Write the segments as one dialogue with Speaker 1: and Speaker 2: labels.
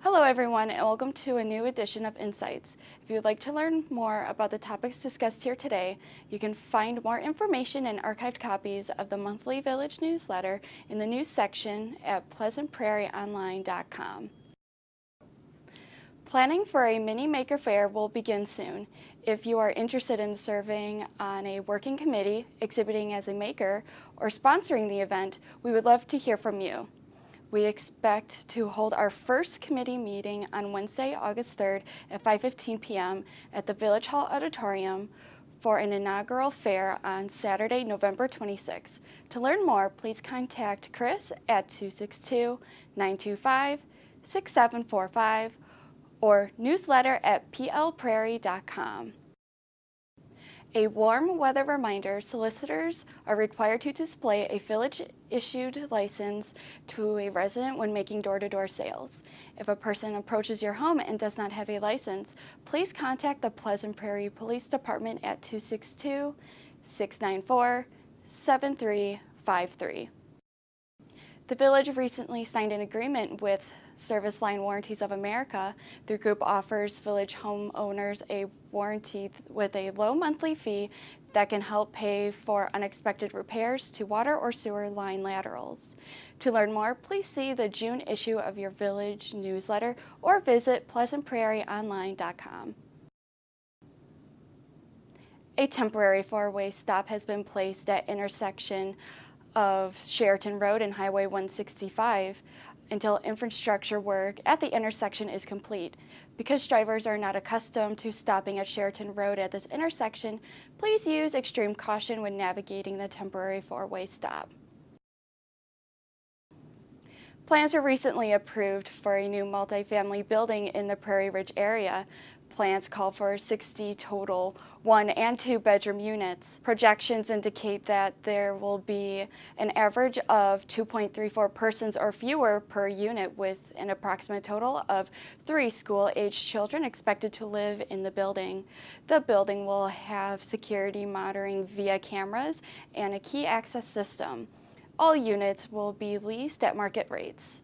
Speaker 1: Hello everyone, and welcome to a new edition of Insights. If you would like to learn more about the topics discussed here today, you can find more information and archived copies of the monthly Village newsletter in the news section at pleasantprairieonline.com. Planning for a mini maker fair will begin soon. If you are interested in serving on a working committee, exhibiting as a maker, or sponsoring the event, we would love to hear from you. We expect to hold our first committee meeting on Wednesday, August 3rd at 5:15 p.m. at the Village Hall Auditorium for an inaugural fair on Saturday, November 26th. To learn more, please contact Chris at 262-925-6745 or newsletter@plprairie.com. A warm weather reminder, solicitors are required to display a village-issued license to a resident when making door-to-door sales. If a person approaches your home and does not have a license, please contact the Pleasant Prairie Police Department at 262-694-7353. The village recently signed an agreement with Service Line Warranties of America. The group offers village homeowners a warranty with a low monthly fee that can help pay for unexpected repairs to water or sewer line laterals. To learn more, please see the June issue of your village newsletter or visit pleasantprairieonline.com. A temporary four-way stop has been placed at intersection of Sheraton Road and Highway 165 until infrastructure work at the intersection is complete. Because drivers are not accustomed to stopping at Sheraton Road at this intersection, please use extreme caution when navigating the temporary four-way stop. Plans were recently approved for a new multifamily building in the Prairie Ridge area. Plans call for 60 total 1- and 2-bedroom units. Projections indicate that there will be an average of 2.34 persons or fewer per unit, with an approximate total of 3 school-aged children expected to live in the building. The building will have security monitoring via cameras and a key access system. All units will be leased at market rates.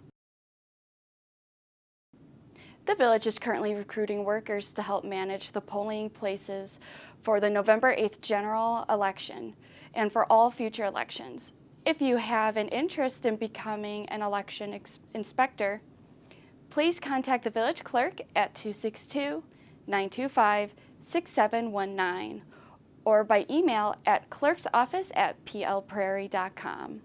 Speaker 1: The village is currently recruiting workers to help manage the polling places for the November 8th general election and for all future elections. If you have an interest in becoming an election inspector, please contact the village clerk at 262-925-6719 or by email at clerksoffice@plprairie.com.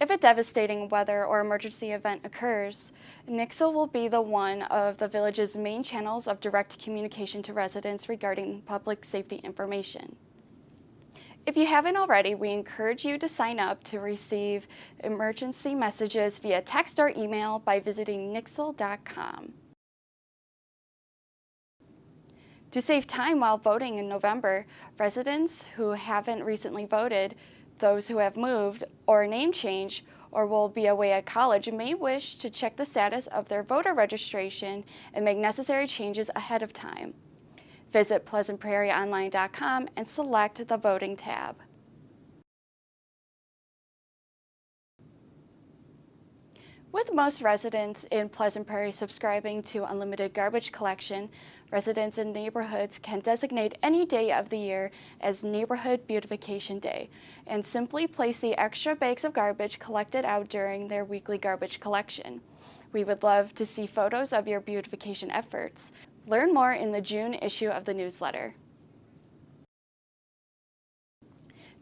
Speaker 1: If a devastating weather or emergency event occurs, Nixle will be one of the village's main channels of direct communication to residents regarding public safety information. If you haven't already, we encourage you to sign up to receive emergency messages via text or email by visiting nixle.com. To save time while voting in November, residents who haven't recently voted, those who have moved or a name change or will be away at college may wish to check the status of their voter registration and make necessary changes ahead of time. Visit pleasantprairieonline.com and select the voting tab. With most residents in Pleasant Prairie subscribing to unlimited garbage collection, residents in neighborhoods can designate any day of the year as Neighborhood Beautification Day and simply place the extra bags of garbage collected out during their weekly garbage collection. We would love to see photos of your beautification efforts. Learn more in the June issue of the newsletter.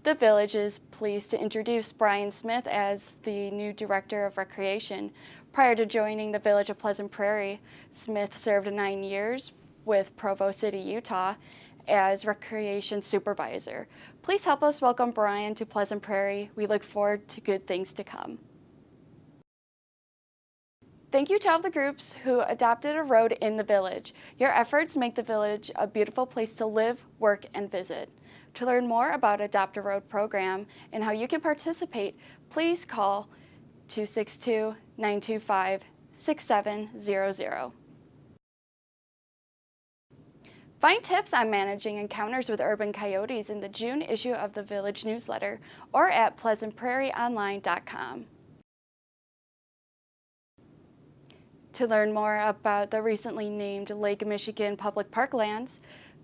Speaker 1: The village is pleased to introduce Brian Smith as the new Director of Recreation. Prior to joining the Village of Pleasant Prairie, Smith served 9 years with Provo City, Utah as Recreation Supervisor. Please help us welcome Brian to Pleasant Prairie. We look forward to good things to come. Thank you to all the groups who adopted a road in the village. Your efforts make the village a beautiful place to live, work, and visit. To learn more about Adopt a Road program and how you can participate, please call 262-925-6700. Find tips on managing encounters with urban coyotes in the June issue of the Village newsletter or at pleasantprairieonline.com. To learn more about the recently named Lake Michigan public parklands,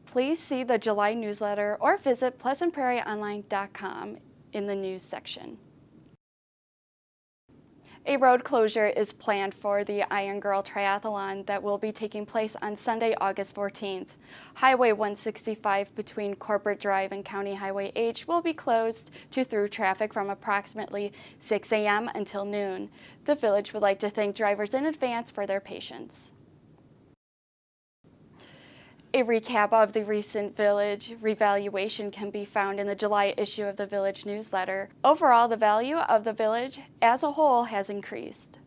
Speaker 1: please see the July newsletter or visit pleasantprairieonline.com in the news section. A road closure is planned for the Iron Girl Triathlon that will be taking place on Sunday, August 14th. Highway 165 between Corporate Drive and County Highway H will be closed to through traffic from approximately 6 a.m. until noon. The village would like to thank drivers in advance for their patience. A recap of the recent village revaluation can be found in the July issue of the village newsletter. Overall, the value of the village as a whole has increased.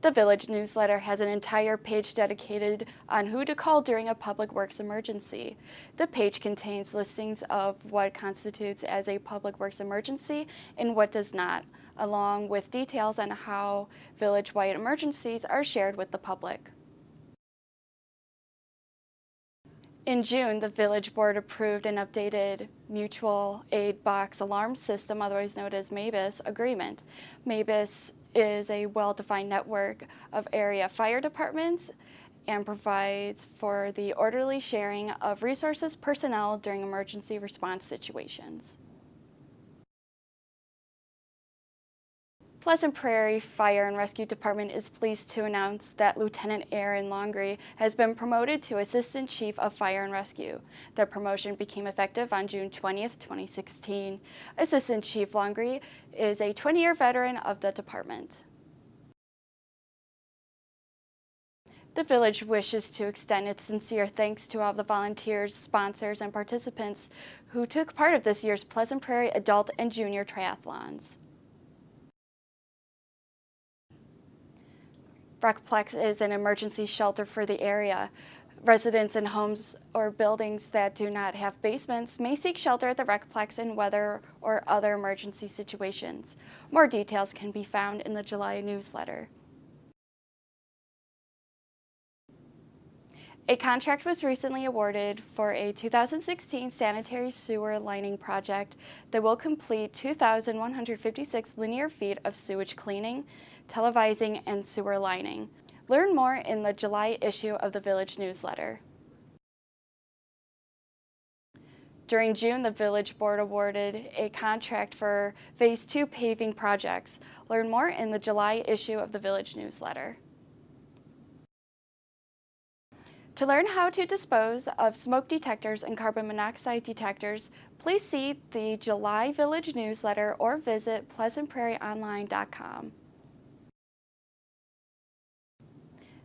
Speaker 1: The village newsletter has an entire page dedicated on who to call during a public works emergency. The page contains listings of what constitutes as a public works emergency and what does not, along with details on how village-wide emergencies are shared with the public. In June, the Village Board approved an updated Mutual Aid Box Alarm System, otherwise known as MABUS, agreement. MABUS is a well-defined network of area fire departments and provides for the orderly sharing of resources personnel during emergency response situations. Pleasant Prairie Fire and Rescue Department is pleased to announce that Lieutenant Aaron Longry has been promoted to Assistant Chief of Fire and Rescue. The promotion became effective on June 20th, 2016. Assistant Chief Longry is a 20-year veteran of the department. The village wishes to extend its sincere thanks to all the volunteers, sponsors, and participants who took part of this year's Pleasant Prairie Adult and Junior Triathlons. Recplex is an emergency shelter for the area. Residents in homes or buildings that do not have basements may seek shelter at the Recplex in weather or other emergency situations. More details can be found in the July newsletter. A contract was recently awarded for a 2016 sanitary sewer lining project that will complete 2,156 linear feet of sewage cleaning, televising, and sewer lining. Learn more in the July issue of the Village newsletter. During June, the Village Board awarded a contract for Phase 2 paving projects. Learn more in the July issue of the Village newsletter. To learn how to dispose of smoke detectors and carbon monoxide detectors, please see the July Village newsletter or visit pleasantprairieonline.com.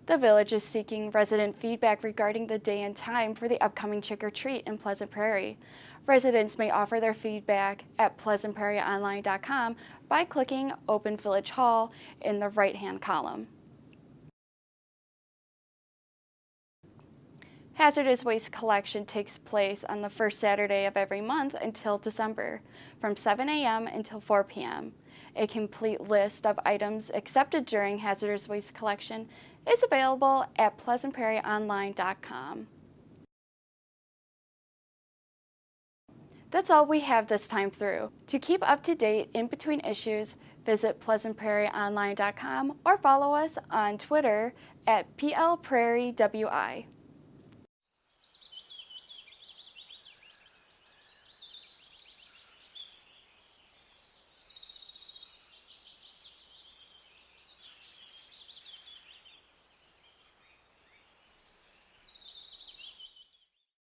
Speaker 1: The village is seeking resident feedback regarding the day and time for the upcoming trick-or-treat in Pleasant Prairie. Residents may offer their feedback at pleasantprairieonline.com by clicking Open Village Hall in the right-hand column. Hazardous waste collection takes place on the first Saturday of every month until December, from 7 a.m. until 4 p.m. A complete list of items accepted during hazardous waste collection is available at pleasantprairieonline.com. That's all we have this time through. To keep up to date in between issues, visit pleasantprairieonline.com or follow us on Twitter at PLPrairieWI.